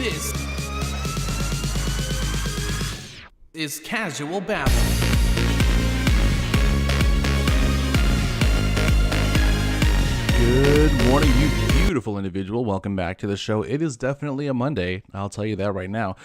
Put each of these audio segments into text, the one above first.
This is Casual Babble. Good morning, you beautiful individual. Welcome back to the show. It is definitely a Monday. I'll tell you that right now.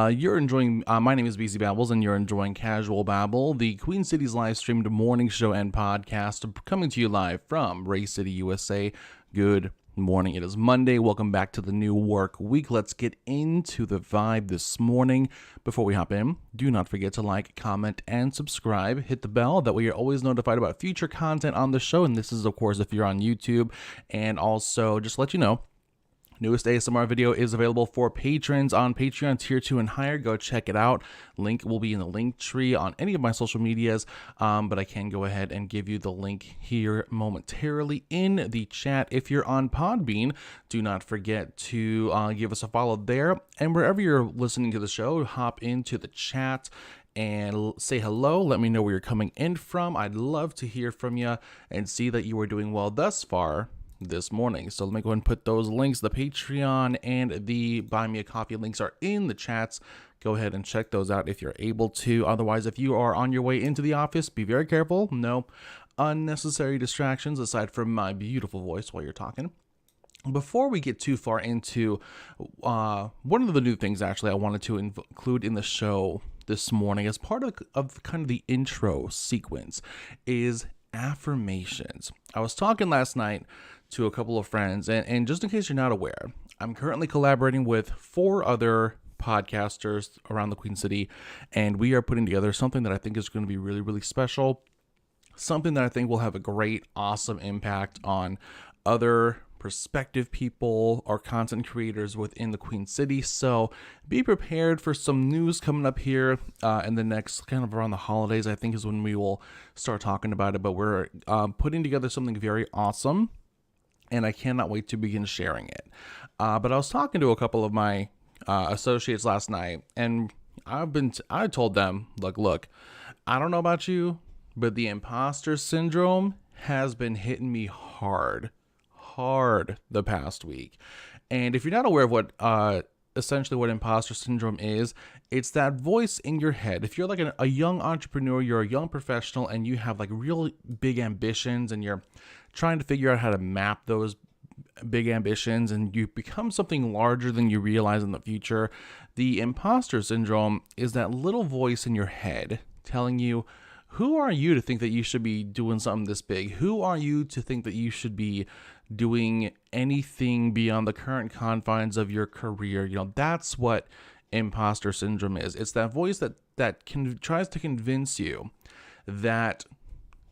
You're enjoying, my name is BC Babbles, and you're enjoying Casual Babble, the Queen City's live streamed morning show and podcast, coming to you live from Ray City, USA. Good morning. It is Monday. Welcome back to the new work week. Let's get into the vibe this morning. Before we hop in, do not forget to like, comment, and subscribe. Hit the bell. That way you're always notified about future content on the show. And this is, of course, if you're on YouTube. And also, just to let you know, newest ASMR video is available for patrons on Patreon tier 2 and higher. Go check it out. Link will be in the link tree on any of my social medias, but I can go ahead and give you the link here momentarily in the chat. If you're on Podbean, do not forget to give us a follow there. And wherever you're listening to the show, hop into the chat and say hello. Let me know where you're coming in from. I'd love to hear from you and see that you are doing well thus far this morning. So let me go ahead and put those links. The Patreon and the Buy Me a Coffee links are in the chats. Go ahead and check those out if you're able to. Otherwise, if you are on your way into the office, be very careful. No unnecessary distractions aside from my beautiful voice while you're talking. Before we get too far into one of the new things actually I wanted to include in the show this morning as part of kind of the intro sequence is affirmations. I was talking last night to a couple of friends, and just in case you're not aware, I'm currently collaborating with 4 other podcasters around the Queen City, and we are putting together something that I think is going to be really, really special, something that I think will have a great, awesome impact on other prospective people or content creators within the Queen City. So be prepared for some news coming up here in the next kind of around the holidays, I think is when we will start talking about it. But we're putting together something very awesome, and I cannot wait to begin sharing it. But I was talking to a couple of my associates last night, and I told them, look, I don't know about you, but the imposter syndrome has been hitting me hard the past week. And if you're not aware of what essentially what imposter syndrome is, it's that voice in your head. If you're like a young entrepreneur, you're a young professional, and you have like real big ambitions, and you're trying to figure out how to map those big ambitions, and you become something larger than you realize in the future, the imposter syndrome is that little voice in your head telling you, who are you to think that you should be doing something this big? Who are you to think that you should be doing anything beyond the current confines of your career? You know, that's what imposter syndrome is. It's that voice that tries to convince you that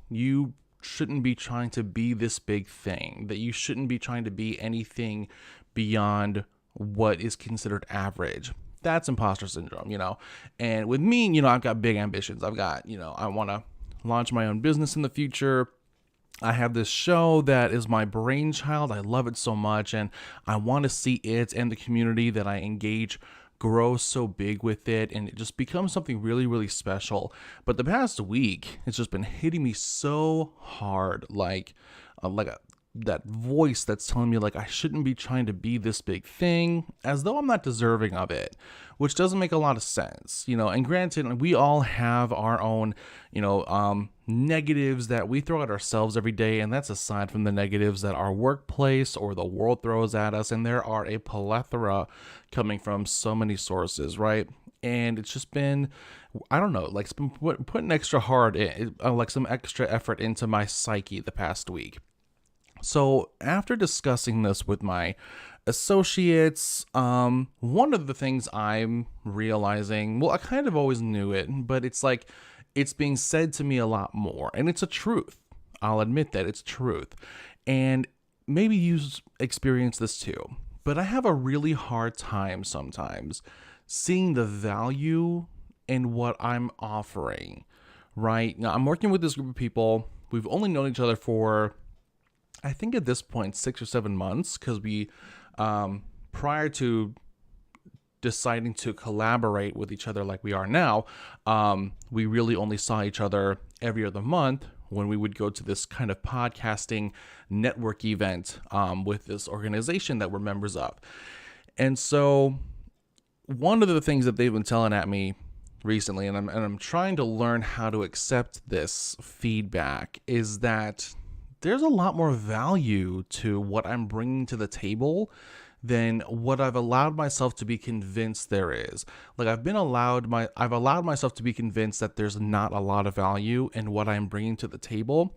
you shouldn't be trying to be this big thing, that you shouldn't be trying to be anything beyond what is considered average. That's imposter syndrome, you know. And with me, you know, I've got big ambitions. I've got, you know, I want to launch my own business in the future. I have this show that is my brainchild. I love it so much, and I want to see it and the community that I engage grow so big with it, and it just becomes something really, really special. But the past week, it's just been hitting me so hard, that voice that's telling me like I shouldn't be trying to be this big thing, as though I'm not deserving of it, which doesn't make a lot of sense, you know. And granted, we all have our own, you know, negatives that we throw at ourselves every day, and that's aside from the negatives that our workplace or the world throws at us, and there are a plethora coming from so many sources, right? And it's just been, I don't know, like it's been putting extra hard in, like some extra effort into my psyche the past week. So after discussing this with my associates, one of the things I'm realizing, well, I kind of always knew it, but it's like it's being said to me a lot more, and it's a truth. I'll admit that it's truth. And maybe you experience this too, but I have a really hard time sometimes seeing the value in what I'm offering, right? Now, I'm working with this group of people. We've only known each other for, I think at this point, 6 or 7 months, because we, prior to deciding to collaborate with each other like we are now, we really only saw each other every other month when we would go to this kind of podcasting network event with this organization that we're members of. And so one of the things that they've been telling at me recently, and I'm trying to learn how to accept this feedback, is that there's a lot more value to what I'm bringing to the table than what I've allowed myself to be convinced there is. Like I've allowed myself to be convinced that there's not a lot of value in what I'm bringing to the table.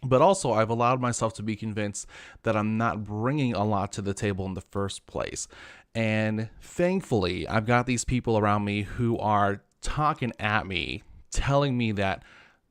But also, I've allowed myself to be convinced that I'm not bringing a lot to the table in the first place. And thankfully, I've got these people around me who are talking at me, telling me that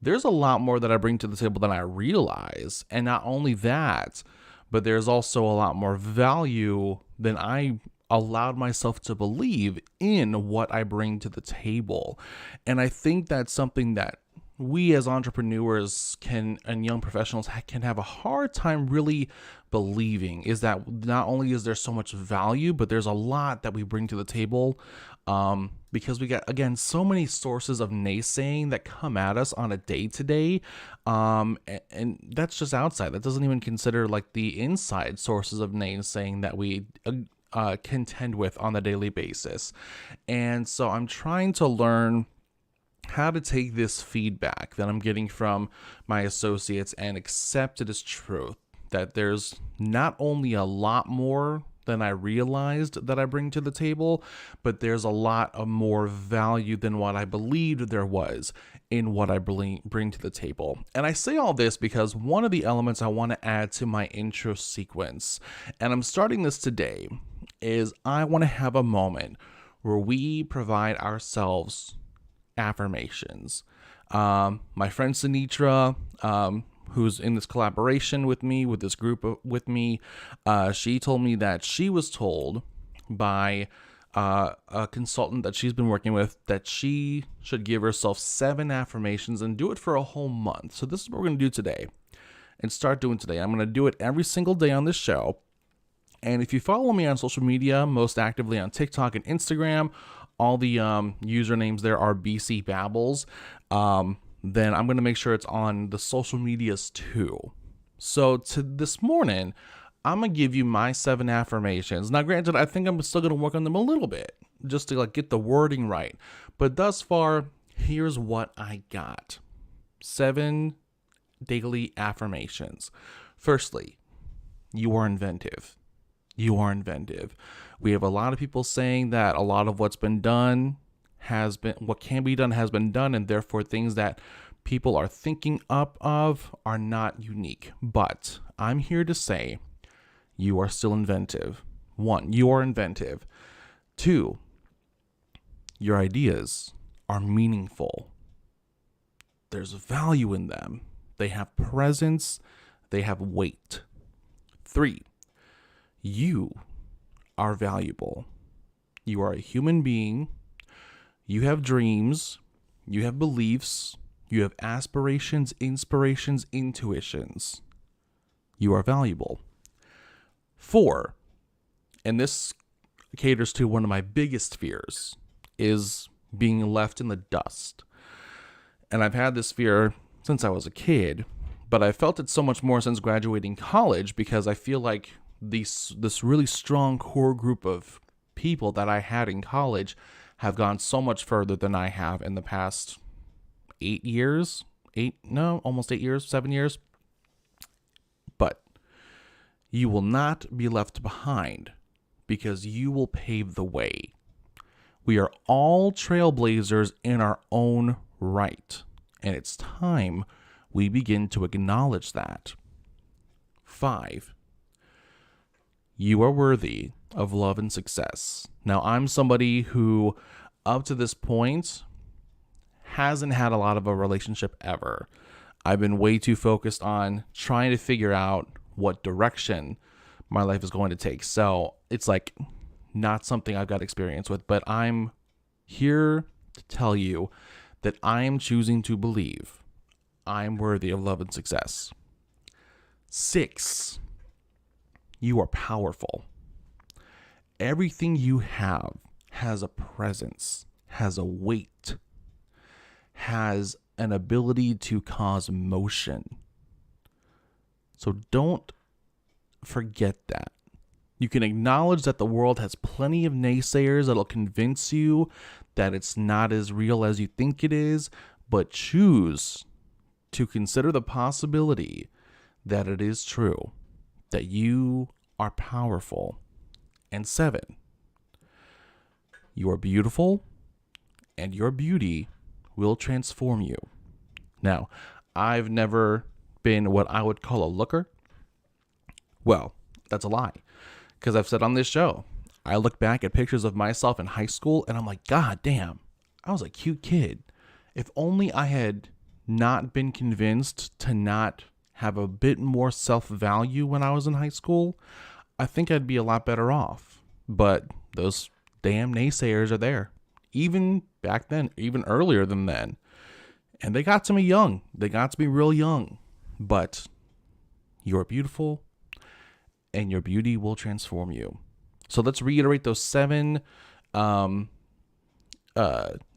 there's a lot more that I bring to the table than I realize. And not only that, but there's also a lot more value than I allowed myself to believe in what I bring to the table. And I think that's something that we as entrepreneurs and young professionals can have a hard time really believing, is that not only is there so much value, but there's a lot that we bring to the table, because we got, again, so many sources of naysaying that come at us on a day-to-day, and that's just outside. That doesn't even consider like the inside sources of naysaying that we contend with on a daily basis. And so I'm trying to learn how to take this feedback that I'm getting from my associates and accept it as truth, that there's not only a lot more than I realized that I bring to the table, but there's a lot of more value than what I believed there was in what I bring to the table. And I say all this because one of the elements I want to add to my intro sequence, and I'm starting this today, is I want to have a moment where we provide ourselves affirmations. My friend Sinitra, who's in this collaboration with me, with this group with me, she told me that she was told by a consultant that she's been working with that she should give herself 7 affirmations and do it for a whole month. So this is what we're going to do today and start doing today. I'm going to do it every single day on this show. And if you follow me on social media, most actively on TikTok and Instagram, all the usernames there are BC Babbles, then I'm going to make sure it's on the social medias too. So to this morning, I'm going to give you my 7 affirmations. Now, granted, I think I'm still going to work on them a little bit just to like get the wording right. But thus far, here's what I got. 7 daily affirmations. Firstly, you are inventive. You are inventive. We have a lot of people saying that a lot of what's been done what can be done has been done, and therefore things that people are thinking up of are not unique. But I'm here to say you are still inventive. 1, you are inventive. 2, your ideas are meaningful. There's value in them. They have presence. They have weight. 3, you are valuable. You are a human being. You have dreams. You have beliefs. You have aspirations, inspirations, intuitions. You are valuable. 4, and this caters to one of my biggest fears, is being left in the dust. And I've had this fear since I was a kid, but I felt it so much more since graduating college because I feel like this really strong core group of people that I had in college have gone so much further than I have in the past 8 years. Almost 8 years, 7 years. But you will not be left behind because you will pave the way. We are all trailblazers in our own right, and it's time we begin to acknowledge that. 5, you are worthy of love and success. Now, I'm somebody who, up to this point, hasn't had a lot of a relationship ever. I've been way too focused on trying to figure out what direction my life is going to take. So it's like not something I've got experience with, but I'm here to tell you that I am choosing to believe I'm worthy of love and success. 6, you are powerful. Everything you have has a presence, has a weight, has an ability to cause motion. So don't forget that. You can acknowledge that the world has plenty of naysayers that'll convince you that it's not as real as you think it is, but choose to consider the possibility that it is true, that you are powerful. And 7, you are beautiful, and your beauty will transform you. Now, I've never been what I would call a looker. Well, that's a lie, because I've said on this show, I look back at pictures of myself in high school and I'm like, God damn, I was a cute kid. If only I had not been convinced to not have a bit more self-value when I was in high school, I think I'd be a lot better off. But those damn naysayers are there. Even back then, even earlier than then. And they got to me young. They got to me real young. But you're beautiful, and your beauty will transform you. So let's reiterate those 7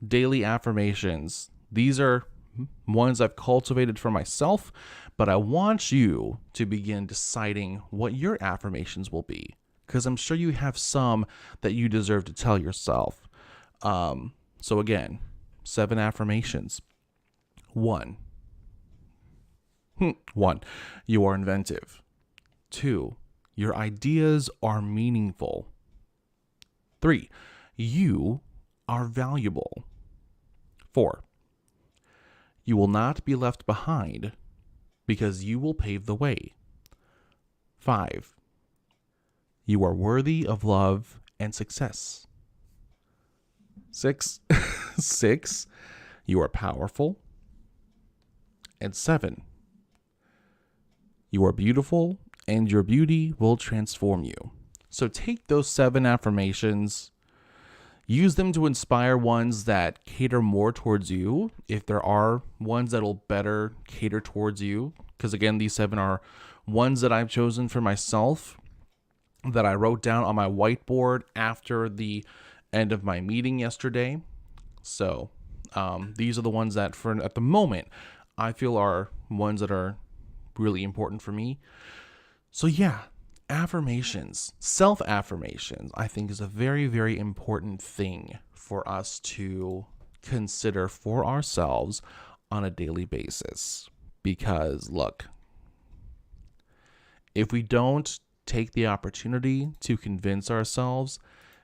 daily affirmations. These are ones I've cultivated for myself, but I want you to begin deciding what your affirmations will be, because I'm sure you have some that you deserve to tell yourself. So again, 7 affirmations. 1, you are inventive. 2, your ideas are meaningful. 3, you are valuable. 4, you will not be left behind because you will pave the way. 5, you are worthy of love and success. 6, you are powerful. And 7, you are beautiful, and your beauty will transform you. So take those 7 affirmations, use them to inspire ones that cater more towards you, if there are ones that'll better cater towards you. Because again, these 7 are ones that I've chosen for myself, that I wrote down on my whiteboard after the end of my meeting yesterday. So these are the ones that, for at the moment, I feel are ones that are really important for me. So yeah, affirmations, self-affirmations, I think is a very, very important thing for us to consider for ourselves on a daily basis. Because look, if we don't take the opportunity to convince ourselves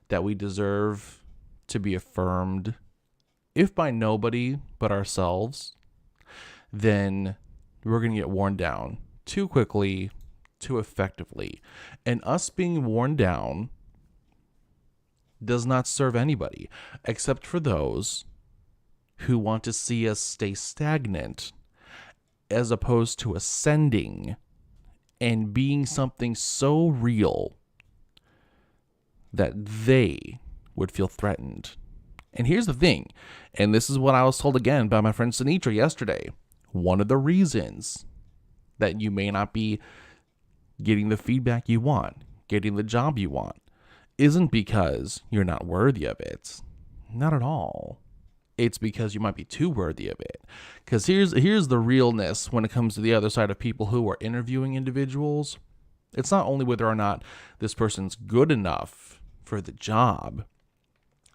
that we deserve to be affirmed, if by nobody but ourselves, then we're going to get worn down too quickly, too effectively. And us being worn down does not serve anybody, except for those who want to see us stay stagnant, as opposed to ascending and being something so real that they would feel threatened. And here's the thing, and this is what I was told again by my friend Sinitra yesterday. One of the reasons that you may not be getting the feedback you want, getting the job you want, isn't because you're not worthy of it. Not at all. It's because you might be too worthy of it. Because here's the realness when it comes to the other side of people who are interviewing individuals. It's not only whether or not this person's good enough for the job.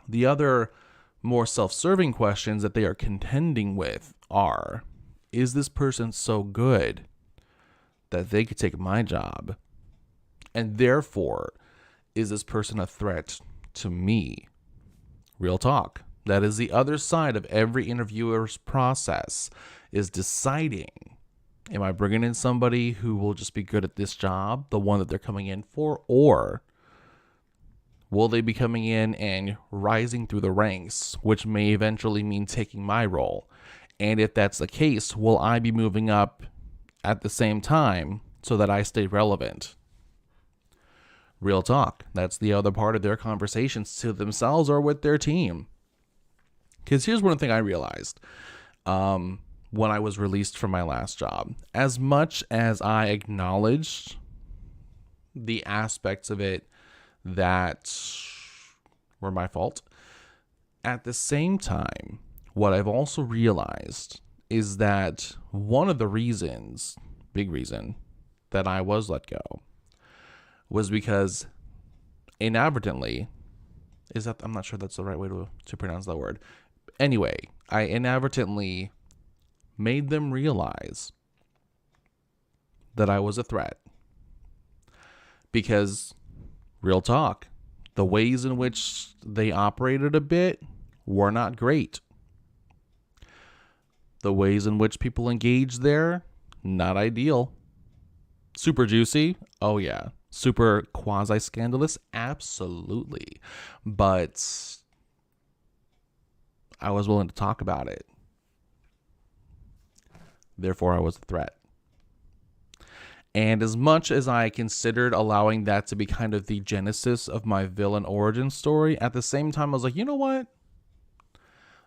The other more self-serving questions that they are contending with are, is this person so good that they could take my job? And therefore, is this person a threat to me? Real talk. That is the other side of every interviewer's process, is deciding, am I bringing in somebody who will just be good at this job, the one that they're coming in for, or will they be coming in and rising through the ranks, which may eventually mean taking my role? And if that's the case, will I be moving up at the same time so that I stay relevant? Real talk. That's the other part of their conversations to themselves or with their team. Because here's one thing I realized when I was released from my last job. As much as I acknowledged the aspects of it that were my fault, at the same time, what I've also realized is that one of the reasons, big reason, that I was let go was because inadvertently, I'm not sure that's the right way to pronounce that word. Anyway, I inadvertently made them realize that I was a threat. Because, real talk, the ways in which they operated a bit were not great. The ways in which people engaged there, not ideal. Super juicy? Oh yeah. Super quasi-scandalous? Absolutely. But I was willing to talk about it. Therefore, I was a threat. And as much as I considered allowing that to be kind of the genesis of my villain origin story, at the same time, I was like, you know what?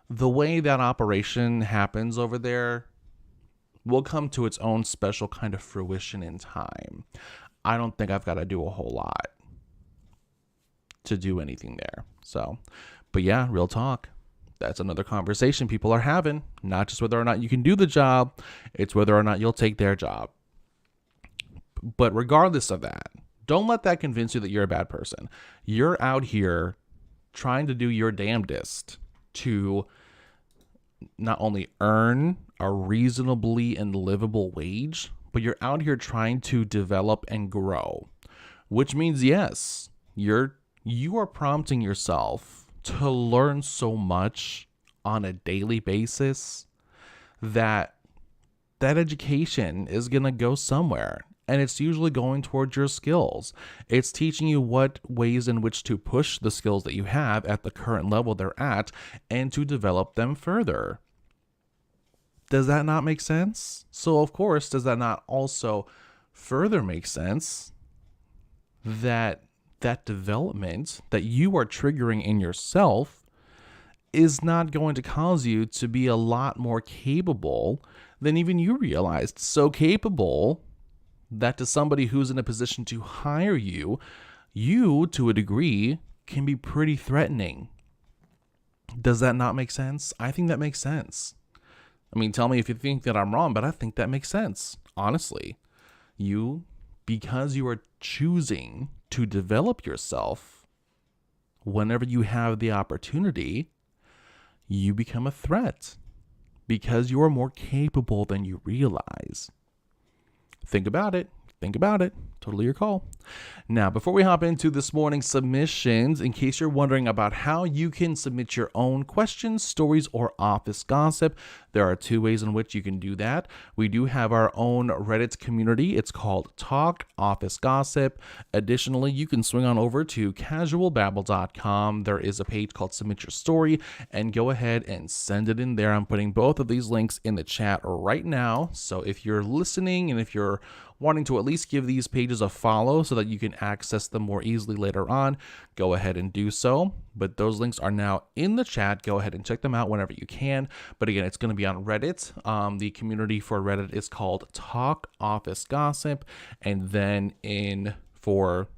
The way that operation happens over there will come to its own special kind of fruition in time. I don't think I've got to do a whole lot to do anything there. So, but yeah, real talk. That's another conversation people are having. Not just whether or not you can do the job, it's whether or not you'll take their job. But regardless of that, don't let that convince you that you're a bad person. You're out here trying to do your damnedest to not only earn a reasonably and livable wage, but you're out here trying to develop and grow, which means, yes, you are prompting yourself to learn so much on a daily basis that education is going to go somewhere. And it's usually going towards your skills. It's teaching you what ways in which to push the skills that you have at the current level they're at and to develop them further. Does that not make sense? So, of course, does that not also further make sense that development that you are triggering in yourself is not going to cause you to be a lot more capable than even you realized? So capable that to somebody who's in a position to hire you, to a degree, can be pretty threatening. Does that not make sense? I think that makes sense. I mean, tell me if you think that I'm wrong, but I think that makes sense. Honestly, because you are choosing to develop yourself whenever you have the opportunity, you become a threat because you are more capable than you realize. Think about it. Totally your call. Now, before we hop into this morning's submissions, in case you're wondering about how you can submit your own questions, stories, or office gossip, there are two ways in which you can do that. We do have our own Reddit community. It's called Talk Office Gossip. Additionally, you can swing on over to casualbabble.com. There is a page called Submit Your Story, and go ahead and send it in there. I'm putting both of these links in the chat right now. So if you're listening and if you're wanting to at least give these pages a follow so that you can access them more easily later on, go ahead and do so. But those links are now in the chat. Go ahead and check them out whenever you can. But again, it's going to be on Reddit. The community for Reddit is called Talk Office Gossip. And then for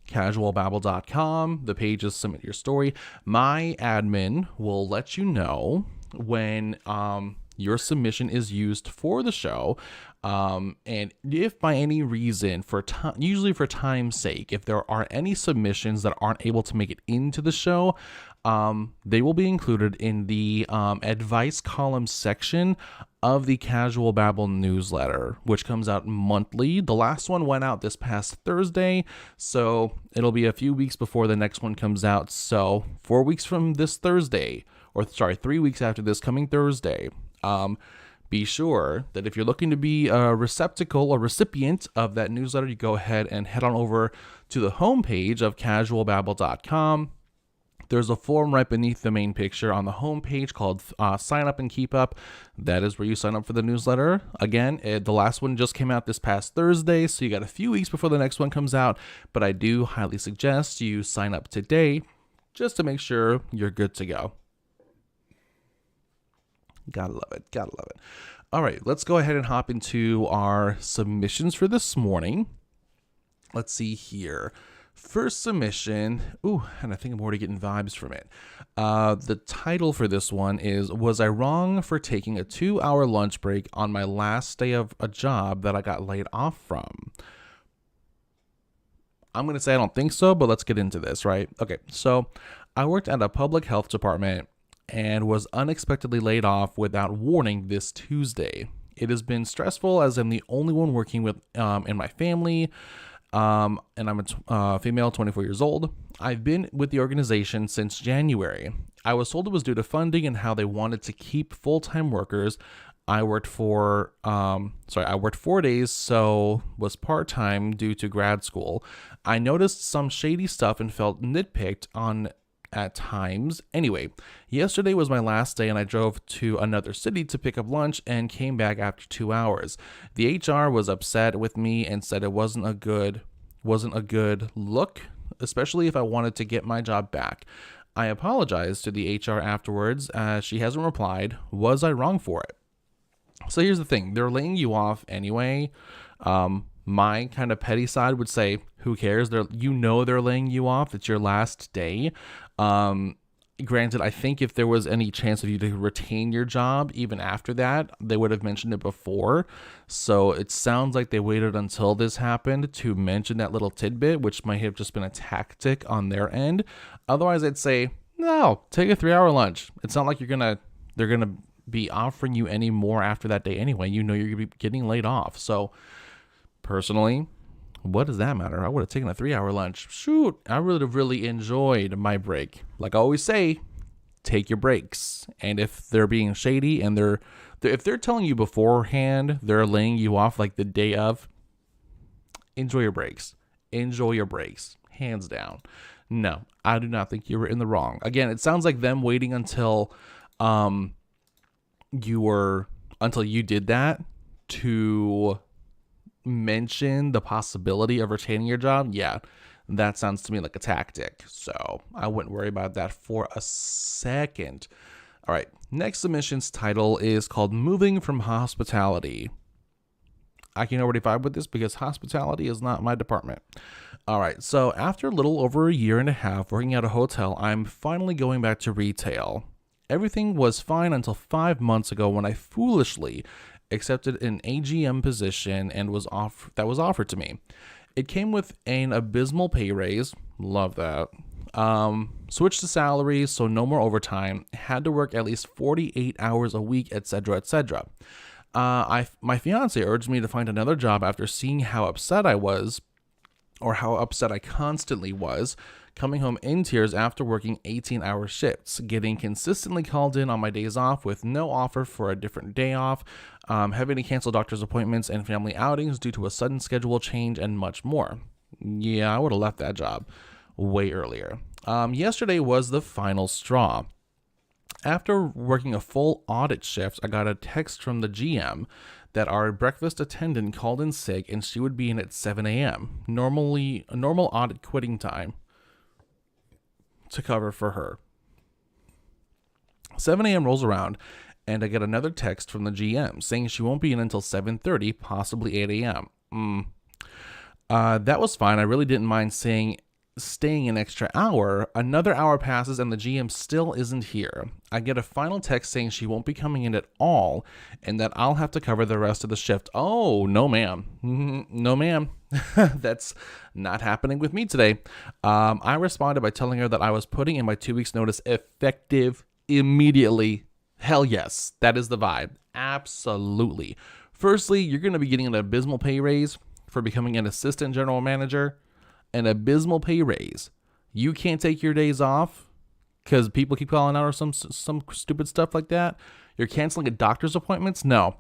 casualbabble.com, the page is Submit Your Story. My admin will let you know when your submission is used for the show. And if by any reason, usually for time's sake, if there are any submissions that aren't able to make it into the show, they will be included in the advice column section of the Casual Babble newsletter, which comes out monthly. The last one went out this past Thursday, so it'll be a few weeks before the next one comes out. So 4 weeks from this Thursday, 3 weeks after this coming Thursday, be sure that if you're looking to be a recipient of that newsletter, you go ahead and head on over to the homepage of casualbabble.com. There's a form right beneath the main picture on the homepage called Sign Up and Keep Up. That is where you sign up for the newsletter. Again, the last one just came out this past Thursday, so you got a few weeks before the next one comes out. But I do highly suggest you sign up today just to make sure you're good to go. Gotta love it. All right, let's go ahead and hop into our submissions for this morning. Let's see here. First submission. Ooh, and I think I'm already getting vibes from it. The title for this one is, Was I Wrong for Taking a 2-hour lunch break on my last day of a job that I got laid off from? I'm going to say I don't think so, but let's get into this, right? Okay, so I worked at a public health department and was unexpectedly laid off without warning this Tuesday. It has been stressful as I'm the only one working with in my family, and I'm a female, 24 years old. I've been with the organization since January. I was told it was due to funding and how they wanted to keep full-time workers. I worked 4 days, so was part-time due to grad school. I noticed some shady stuff and felt nitpicked on at times. Anyway, yesterday was my last day and I drove to another city to pick up lunch and came back after 2 hours. The HR was upset with me and said it wasn't a good look, especially if I wanted to get my job back. I apologized to the HR afterwards as she hasn't replied. Was I wrong for it? So here's the thing. They're laying you off anyway. My kind of petty side would say, who cares? They're laying you off. It's your last day. Granted, I think if there was any chance of you to retain your job, even after that, they would have mentioned it before. So it sounds like they waited until this happened to mention that little tidbit, which might have just been a tactic on their end. Otherwise, I'd say, no, take a 3-hour lunch. It's not like they're going to be offering you any more after that day anyway. You know you're going to be getting laid off. So personally, what does that matter? I would have taken a 3-hour lunch. Shoot, I would have really enjoyed my break. Like I always say, take your breaks. And if they're being shady and if they're telling you beforehand, they're laying you off like the day of, enjoy your breaks. Enjoy your breaks. Hands down. No, I do not think you were in the wrong. Again, it sounds like them waiting until you did that to mention the possibility of retaining your job. Yeah, that sounds to me like a tactic. So I wouldn't worry about that for a second. All right, next submission's title is called Moving from Hospitality. I can already vibe with this because hospitality is not my department. All right, so after a little over a year and a half working at a hotel, I'm finally going back to retail. Everything was fine until 5 months ago when I foolishly accepted an AGM position and was offered to me. It came with an abysmal pay raise. Love that. Switched to salary, so no more overtime. Had to work at least 48 hours a week, etc., etc. My fiance urged me to find another job after seeing how upset I was, or how upset I constantly was, coming home in tears after working 18-hour shifts, getting consistently called in on my days off with no offer for a different day off, having to cancel doctor's appointments and family outings due to a sudden schedule change, and much more. Yeah, I would have left that job way earlier. Yesterday was the final straw. After working a full audit shift, I got a text from the GM that our breakfast attendant called in sick and she would be in at 7 a.m., normally a normal audit quitting time, to cover for her. 7 a.m. rolls around and I get another text from the GM saying she won't be in until 7:30, possibly 8 a.m. That was fine. I really didn't mind staying an extra hour. Another hour passes and the GM still isn't here. I get a final text saying she won't be coming in at all and that I'll have to cover the rest of the shift. Oh, no ma'am. No ma'am. That's not happening with me today. I responded by telling her that I was putting in my 2 weeks notice effective immediately. Hell yes. That is the vibe. Absolutely. Firstly, you're going to be getting an abysmal pay raise for becoming an assistant general manager. An abysmal pay raise. You can't take your days off because people keep calling out or some stupid stuff like that. You're canceling a doctor's appointments. No.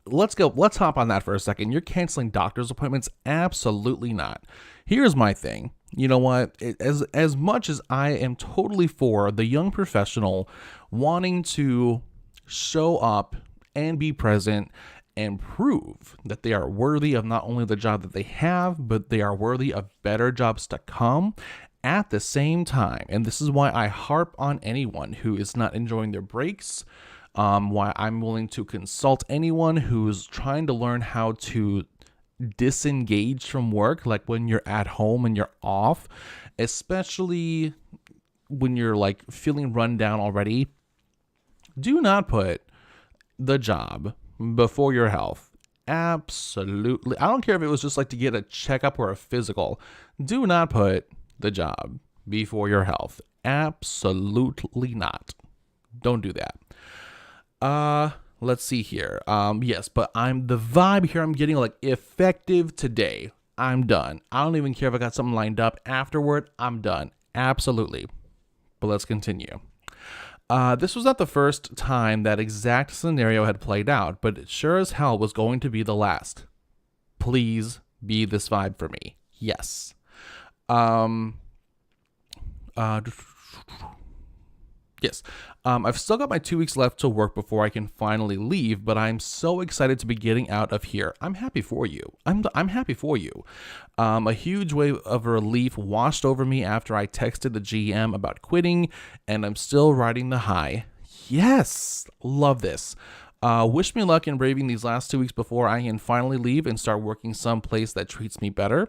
Let's hop on that for a second. You're canceling doctor's appointments? Absolutely not. Here's my thing. You know what? As much as I am totally for the young professional wanting to show up and be present and prove that they are worthy of not only the job that they have, but they are worthy of better jobs to come at the same time. And this is why I harp on anyone who is not enjoying their breaks, why I'm willing to consult anyone who's trying to learn how to disengage from work, like when you're at home and you're off, especially when you're like feeling run down already. Do not put the job before your health Absolutely. I don't care if it was just like to get a checkup or a physical. Do not put the job before your health. Absolutely not. Don't do that. Let's see here. Yes, but the vibe here I'm getting like effective today. I'm done. I don't even care if I got something lined up afterward. I'm done. Absolutely. But let's continue. This was not the first time that exact scenario had played out, but it sure as hell was going to be the last. Please be this vibe for me. Yes. Yes. I've still got my 2 weeks left to work before I can finally leave, but I'm so excited to be getting out of here. I'm happy for you. I'm happy for you. A huge wave of relief washed over me after I texted the GM about quitting, and I'm still riding the high. Yes, love this. Wish me luck in braving these last 2 weeks before I can finally leave and start working someplace that treats me better.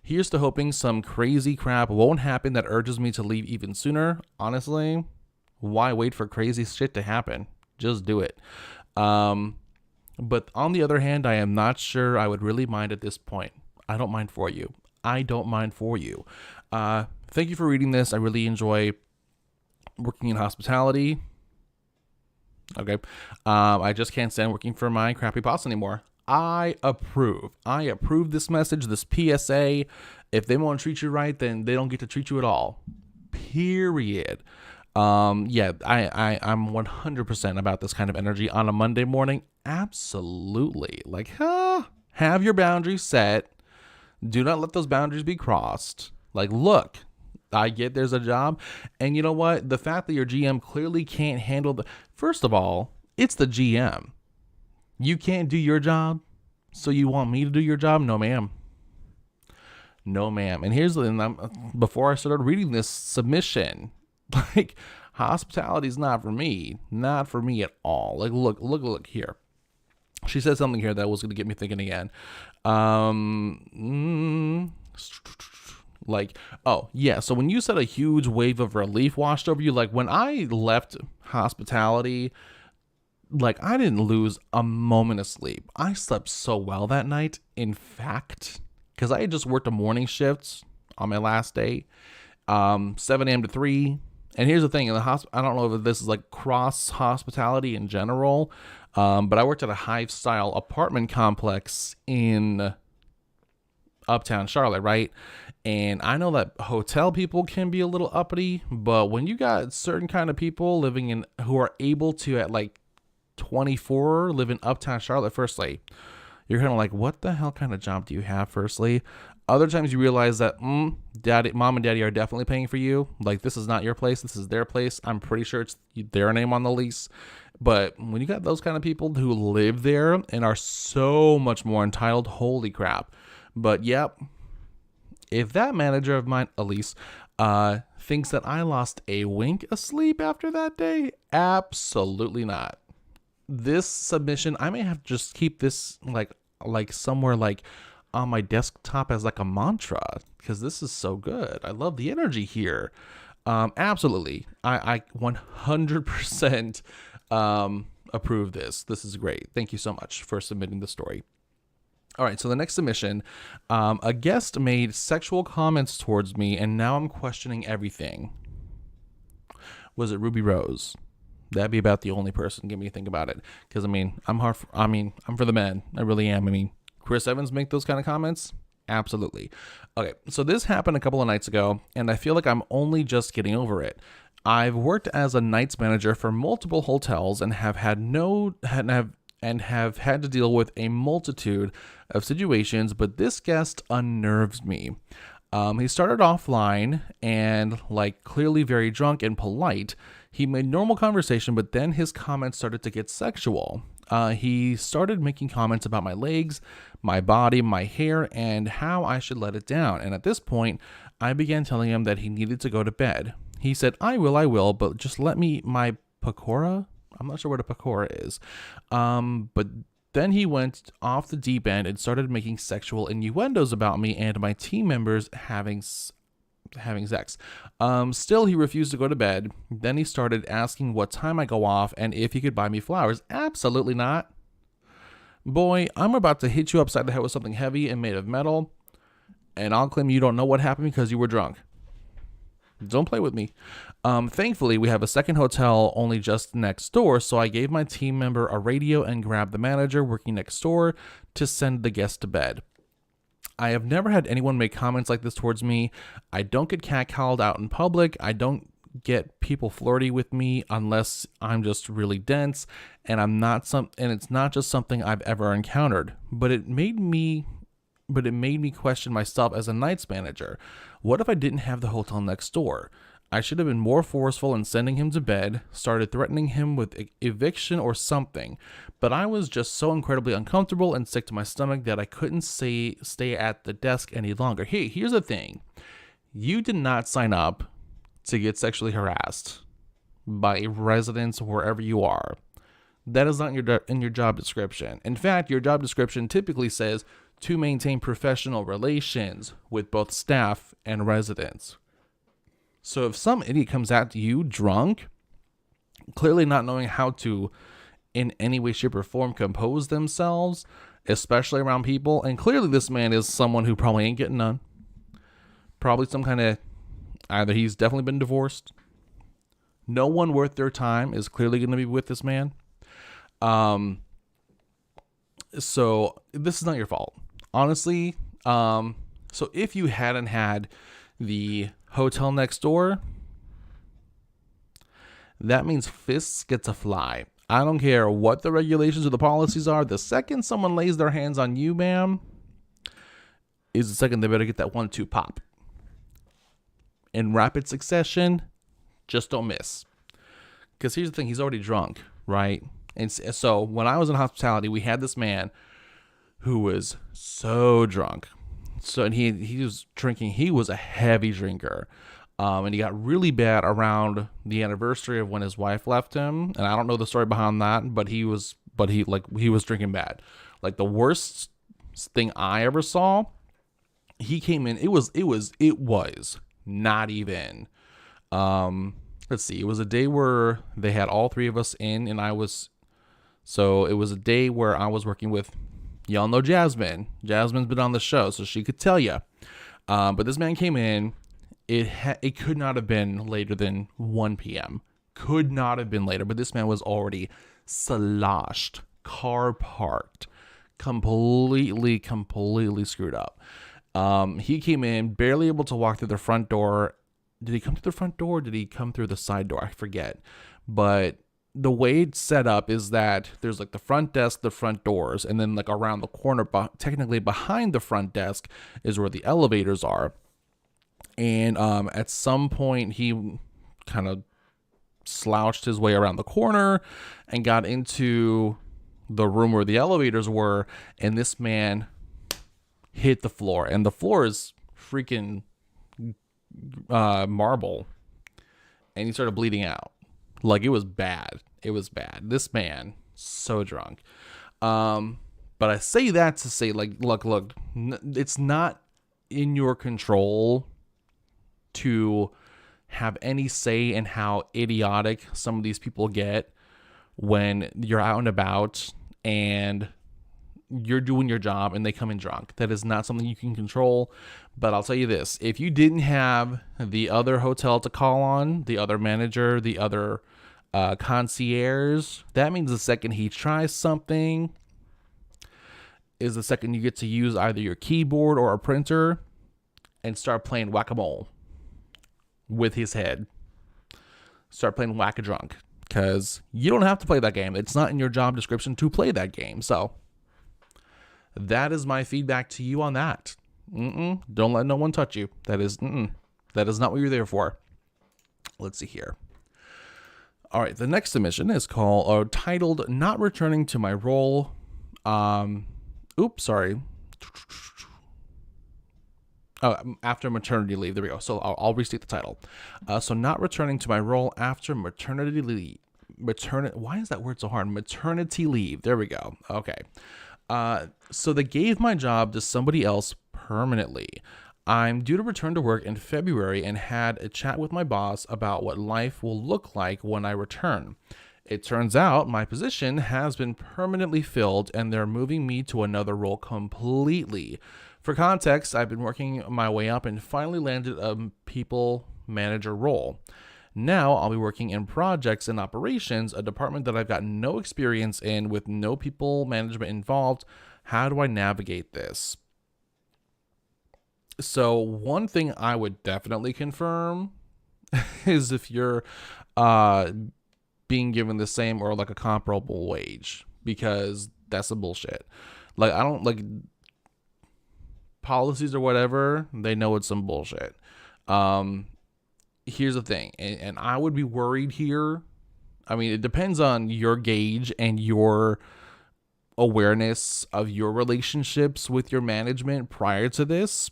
Here's to hoping some crazy crap won't happen that urges me to leave even sooner. Honestly, why wait for crazy shit to happen? Just do it. But on the other hand, I am not sure I would really mind at this point. I don't mind for you. I don't mind for you. Thank you for reading this. I really enjoy working in hospitality. Okay. I just can't stand working for my crappy boss anymore. I approve. I approve this message, this PSA. If they won't treat you right, then they don't get to treat you at all. Period. I'm 100% about this kind of energy on a Monday morning. Absolutely. Like, have your boundaries set. Do not let those boundaries be crossed. Like, look, I get there's a job. And you know what? The fact that your GM clearly can't handle first of all, it's the GM. You can't do your job, so you want me to do your job? No, ma'am. No, ma'am. And before I started reading this submission, like, hospitality is not for me. Not for me at all. Like, look here. She said something here that was going to get me thinking again. Like, oh, yeah. So when you said a huge wave of relief washed over you, like when I left hospitality, like I didn't lose a moment of sleep. I slept so well that night. In fact, because I had just worked a morning shift on my last day, 7 a.m. to 3. And here's the thing, in the I don't know if this is like cross hospitality in general, but I worked at a high-style apartment complex in Uptown Charlotte, right? And I know that hotel people can be a little uppity, but when you got certain kind of people who are able to at like 24 live in Uptown Charlotte, firstly, you're kind of like, what the hell kind of job do you have? Firstly, other times you realize that mom and daddy are definitely paying for you. Like, this is not your place, this is their place. I'm pretty sure it's their name on the lease. But when you got those kind of people who live there and are so much more entitled, holy crap. But yep, if that manager of mine, Elise, thinks that I lost a wink of sleep after that day, absolutely not. This submission, I may have to just keep this like somewhere like on my desktop as like a mantra, because this is so good. I love the energy here. Absolutely. I 100% approve this. This is great. Thank you so much for submitting the story. All right, so the next submission, a guest made sexual comments towards me, and now I'm questioning everything. Was it Ruby Rose? That'd be about the only person. Give me a think about it, because I'm for the men. I really am. Chris Evans make those kind of comments? Absolutely. Okay, so this happened a couple of nights ago, and I feel like I'm only just getting over it. I've worked as a nights manager for multiple hotels and have had to deal with a multitude of situations, but this guest unnerves me. He started offline and clearly very drunk and polite. He made normal conversation, but then his comments started to get sexual. He started making comments about my legs, my body, my hair, and how I should let it down. And at this point, I began telling him that he needed to go to bed. He said, I will, but just let me eat my pakora. I'm not sure what a pakora is. But then he went off the deep end and started making sexual innuendos about me and my team members having sex. Still, he refused to go to bed. Then he started asking what time I go off and if he could buy me flowers. Absolutely not. Boy, I'm about to hit you upside the head with something heavy and made of metal, and I'll claim you don't know what happened because you were drunk. Don't play with me. Thankfully, we have a second hotel only just next door, so I gave my team member a radio and grabbed the manager working next door to send the guest to bed. I have never had anyone make comments like this towards me. I don't get catcalled out in public. I don't get people flirty with me unless I'm just really dense, and it's not just something I've ever encountered. But it made me question myself as a nights manager. What if I didn't have the hotel next door? I should have been more forceful in sending him to bed, started threatening him with eviction or something. But I was just so incredibly uncomfortable and sick to my stomach that I couldn't stay at the desk any longer. Hey, here's the thing. You did not sign up to get sexually harassed by residents wherever you are. That is not in your job description. In fact, your job description typically says to maintain professional relations with both staff and residents. So if some idiot comes at you drunk, clearly not knowing how to in any way, shape, or form compose themselves, especially around people, and clearly this man is someone who probably ain't getting none. Probably some kind of, either he's definitely been divorced. No one worth their time is clearly going to be with this man. So this is not your fault. Honestly, so if you hadn't had the hotel next door, that means fists get to fly. I don't care what the regulations or the policies are. The second someone lays their hands on you, ma'am, is the second they better get that 1-2 pop. In rapid succession, just don't miss. Because here's the thing, he's already drunk, right? And so when I was in hospitality, we had this man who was so drunk. So, and he was drinking. He was a heavy drinker. And he got really bad around the anniversary of when his wife left him. And I don't know the story behind that, but he was drinking bad. Like the worst thing I ever saw, he came in, it was not even, let's see, it was a day where they had all three of us in, and it was a day where I was working with, y'all know Jasmine. Jasmine's been on the show, so she could tell you. But this man came in. It could not have been later than 1 p.m. Could not have been later, but this man was already sloshed, car parked, completely screwed up. He came in, barely able to walk through the front door. Did he come through the front door? Or did he come through the side door? I forget. But the way it's set up is that there's like the front desk, the front doors, and then like around the corner, technically behind the front desk is where the elevators are. And at some point, he kind of slouched his way around the corner and got into the room where the elevators were. And this man hit the floor. And the floor is freaking marble. And he started bleeding out. Like, it was bad. It was bad. This man, so drunk. But I say that to say, like, look, it's not in your control to have any say in how idiotic some of these people get when you're out and about and you're doing your job and they come in drunk. That is not something you can control. But I'll tell you this, if you didn't have the other hotel to call on, the other manager, the other concierge, that means the second he tries something is the second you get to use either your keyboard or a printer and start playing whack-a-mole with his head. Start playing whack-a-drunk, because you don't have to play that game. It's not in your job description to play that game. So that is my feedback to you on that. Don't let no one touch you. That is not what you're there for. Let's see here. All right, the next submission is titled "Not Returning to My Role." After maternity leave. There we go. So I'll restate the title. So not returning to my role after maternity leave. Why is that word so hard? Maternity leave. There we go. Okay. So they gave my job to somebody else permanently. I'm due to return to work in February and had a chat with my boss about what life will look like when I return. It turns out my position has been permanently filled and they're moving me to another role completely. For context, I've been working my way up and finally landed a people manager role. Now I'll be working in projects and operations, a department that I've got no experience in with no people management involved. How do I navigate this? So one thing I would definitely confirm is if you're being given the same or like a comparable wage, because that's some bullshit. Like, I don't like policies or whatever. They know it's some bullshit. Here's the thing, and I would be worried here. I mean, it depends on your gauge and your awareness of your relationships with your management prior to this.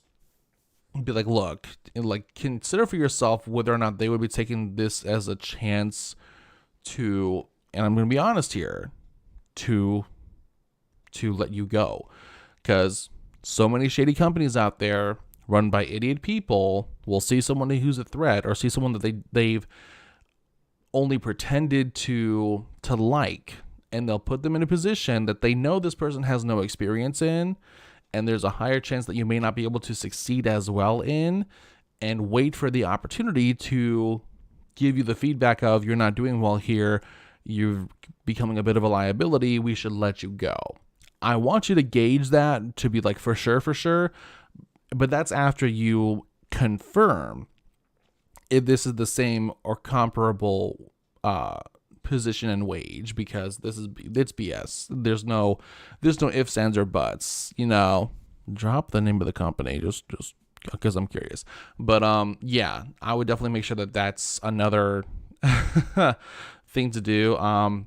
Be like, look, like, consider for yourself whether or not they would be taking this as a chance to, and I'm going to be honest here, to let you go. Because so many shady companies out there run by idiot people will see someone who's a threat or see someone that they've only pretended to like, and they'll put them in a position that they know this person has no experience in, and there's a higher chance that you may not be able to succeed as well in, and wait for the opportunity to give you the feedback of, you're not doing well here, you're becoming a bit of a liability, we should let you go. I want you to gauge that to be like, for sure, but that's after you confirm if this is the same or comparable position and wage, because it's BS. There's no ifs, ands, or buts. Drop the name of the company just because I'm curious. But yeah, I would definitely make sure that that's another thing to do.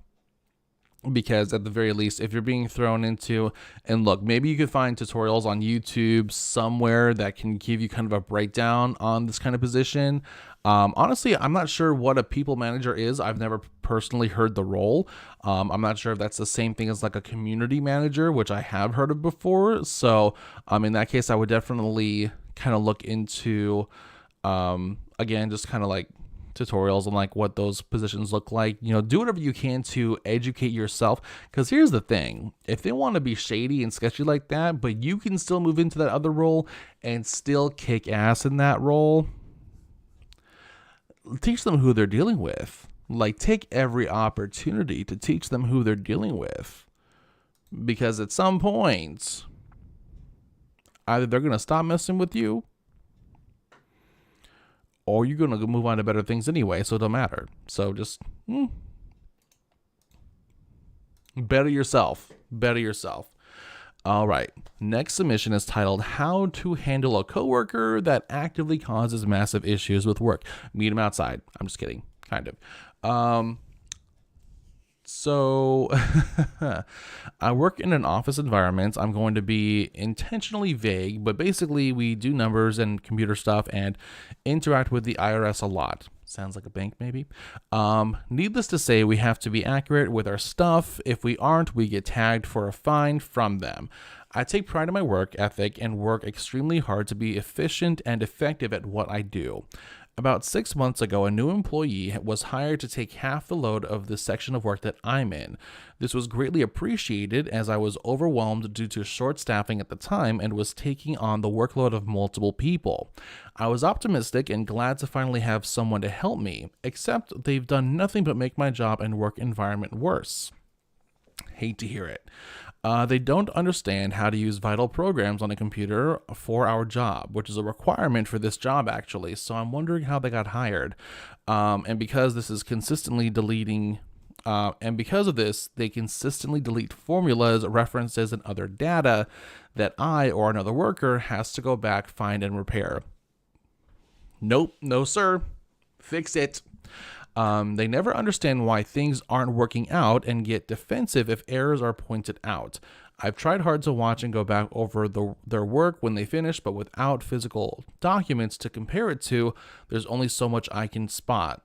Because at the very least, if you're being thrown into, and look, maybe you could find tutorials on YouTube somewhere that can give you kind of a breakdown on this kind of position. Honestly, I'm not sure what a people manager is. I've never personally heard the role. I'm not sure if that's the same thing as like a community manager, which I have heard of before. So in that case, I would definitely kind of look into, again, just kind of like tutorials on like what those positions look like. Do whatever you can to educate yourself, because here's the thing: if they want to be shady and sketchy like that, but you can still move into that other role and still kick ass in that role, teach them who they're dealing with. Like, take every opportunity to teach them who they're dealing with, because at some point either they're going to stop messing with you, or you're going to move on to better things anyway, so it don't matter. So just better yourself. All right. Next submission is titled, How to Handle a Coworker That Actively Causes Massive Issues with Work. Meet him outside. I'm just kidding. Kind of. So I work in an office environment. I'm going to be intentionally vague, but basically we do numbers and computer stuff and interact with the IRS a lot. Sounds like a bank, maybe. Needless to say, we have to be accurate with our stuff. If we aren't, we get tagged for a fine from them. I take pride in my work ethic and work extremely hard to be efficient and effective at what I do. About 6 months ago, a new employee was hired to take half the load of the section of work that I'm in. This was greatly appreciated as I was overwhelmed due to short staffing at the time and was taking on the workload of multiple people. I was optimistic and glad to finally have someone to help me, except they've done nothing but make my job and work environment worse. Hate to hear it. They don't understand how to use vital programs on a computer for our job, which is a requirement for this job, actually. So I'm wondering how they got hired. And because this is consistently deleting, and because of this, they consistently delete formulas, references, and other data that I or another worker has to go back, find, and repair. Nope, no sir. Fix it. They never understand why things aren't working out and get defensive if errors are pointed out. I've tried hard to watch and go back over their work when they finish, but without physical documents to compare it to, there's only so much I can spot.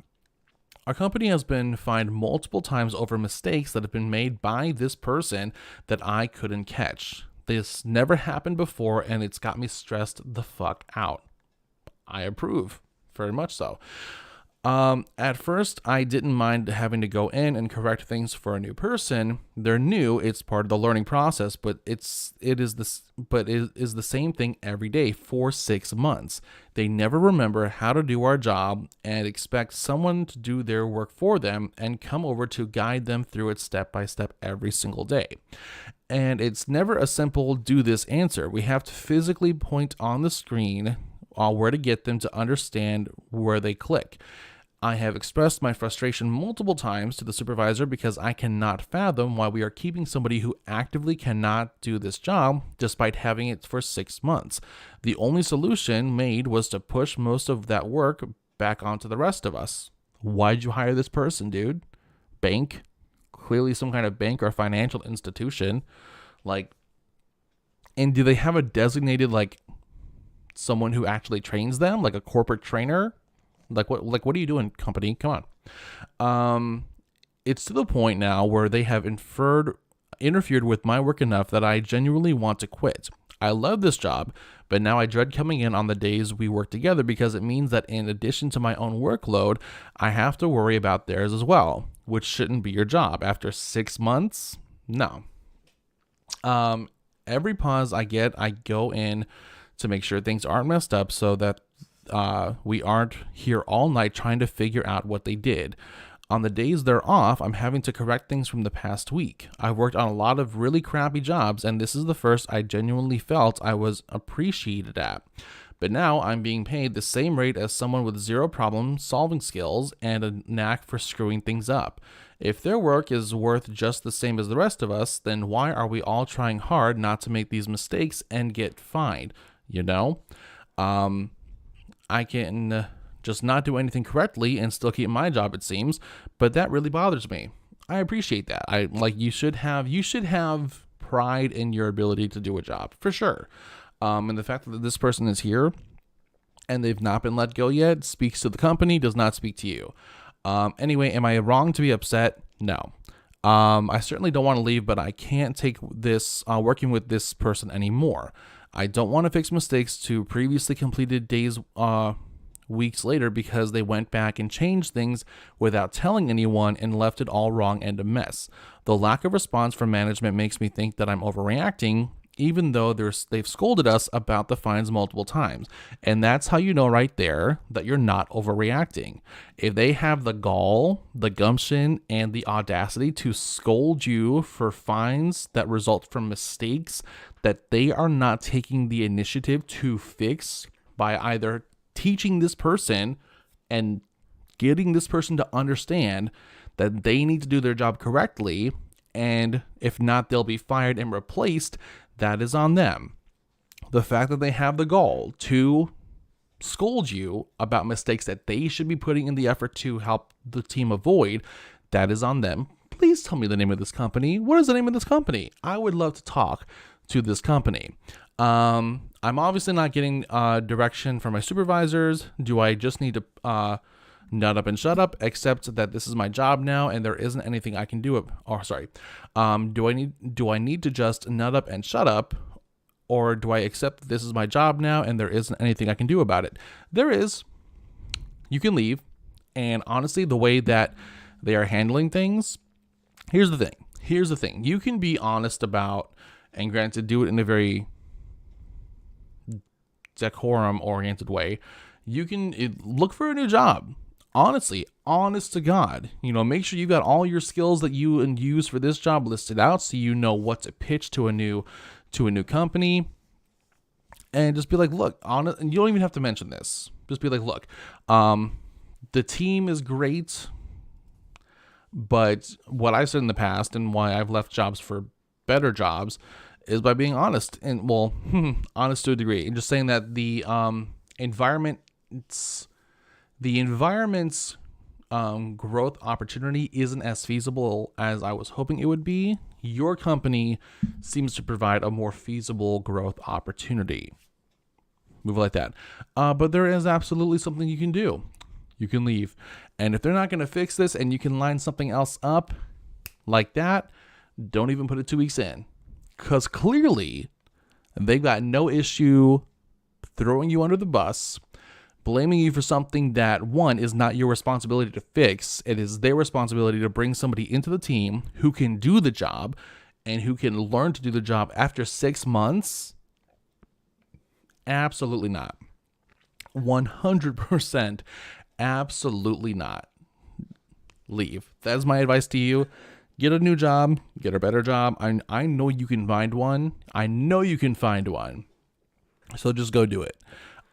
Our company has been fined multiple times over mistakes that have been made by this person that I couldn't catch. This never happened before, and it's got me stressed the fuck out. I approve, very much so. At first, I didn't mind having to go in and correct things for a new person. They're new; it's part of the learning process. But it is the same thing every day for 6 months. They never remember how to do our job and expect someone to do their work for them and come over to guide them through it step by step every single day. And it's never a simple do this answer. We have to physically point on the screen where to get them to understand where they click. I have expressed my frustration multiple times to the supervisor because I cannot fathom why we are keeping somebody who actively cannot do this job despite having it for 6 months. The only solution made was to push most of that work back onto the rest of us. Why'd you hire this person, dude? Bank? Clearly some kind of bank or financial institution. And do they have a designated, someone who actually trains them, like a corporate trainer? What are you doing, company? Come on. It's to the point now where they have interfered with my work enough that I genuinely want to quit. I love this job, but now I dread coming in on the days we work together because it means that in addition to my own workload, I have to worry about theirs as well, which shouldn't be your job. After 6 months? No. Every pause I get, I go in to make sure things aren't messed up so that we aren't here all night trying to figure out what they did. On the days they're off, I'm having to correct things from the past week. I've worked on a lot of really crappy jobs, and this is the first I genuinely felt I was appreciated at. But now I'm being paid the same rate as someone with zero problem-solving skills and a knack for screwing things up. If their work is worth just the same as the rest of us, then why are we all trying hard not to make these mistakes and get fined? I can just not do anything correctly and still keep my job, it seems, but that really bothers me. I appreciate that. You should have pride in your ability to do a job, for sure. And the fact that this person is here and they've not been let go yet speaks to the company, does not speak to you. Anyway, am I wrong to be upset? No. I certainly don't want to leave, but I can't take this working with this person anymore. I don't want to fix mistakes to previously completed days, weeks later because they went back and changed things without telling anyone and left it all wrong and a mess. The lack of response from management makes me think that I'm overreacting, even though they've scolded us about the fines multiple times. And that's how you know right there that you're not overreacting. If they have the gall, the gumption, and the audacity to scold you for fines that result from mistakes that they are not taking the initiative to fix by either teaching this person and getting this person to understand that they need to do their job correctly, and if not, they'll be fired and replaced, that is on them. The fact that they have the gall to scold you about mistakes that they should be putting in the effort to help the team avoid, that is on them. Please tell me the name of this company. What is the name of this company? I would love to talk to this company. I'm obviously not getting direction from my supervisors. Do I just need to nut up and shut up, except that this is my job now and there isn't anything I can do? Do I need to just nut up and shut up, or do I accept that this is my job now and there isn't anything I can do about it? There is. You can leave. And honestly, the way that they are handling things, here's the thing. You can be honest about, and granted, do it in a very decorum-oriented way. You can look for a new job. Honestly, honest to God, make sure you've got all your skills that you use for this job listed out, so you know what to pitch to a new company. And just be like, look, honest, and you don't even have to mention this. Just be like, look, the team is great, but what I said in the past and why I've left jobs for better jobs is by being honest, and honest to a degree, and just saying that the environment's growth opportunity isn't as feasible as I was hoping it would be. Your company seems to provide a more feasible growth opportunity. Move it like that. But there is absolutely something you can do. You can leave. And if they're not going to fix this and you can line something else up like that, don't even put it 2 weeks in. Because clearly they've got no issue throwing you under the bus blaming you for something that, one, is not your responsibility to fix. It is their responsibility to bring somebody into the team who can do the job and who can learn to do the job after 6 months. Absolutely not. 100% absolutely not. Leave. That is my advice to you. Get a new job. Get a better job. I know you can find one. I know you can find one. So just go do it.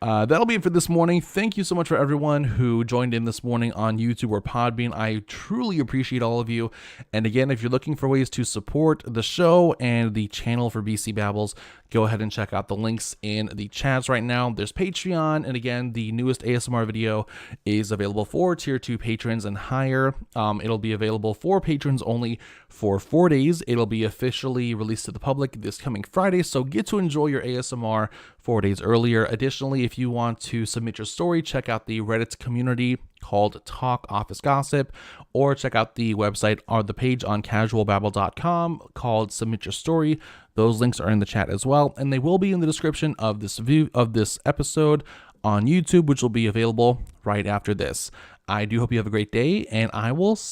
That'll be it for this morning. Thank you so much for everyone who joined in this morning on YouTube or Podbean. I truly appreciate all of you. And again, if you're looking for ways to support the show and the channel for BC Babbles, go ahead and check out the links in the chats right now. There's Patreon, and again, the newest ASMR video is available for Tier 2 patrons and higher. It'll be available for patrons only for 4 days. It'll be officially released to the public this coming Friday, so get to enjoy your ASMR 4 days earlier. Additionally, if you want to submit your story, check out the Reddit community called Talk Office Gossip, or check out the website or the page on casualbabble.com called Submit Your Story. Those links are in the chat as well, and they will be in the description of this episode on YouTube, which will be available right after this. I do hope you have a great day, and I will see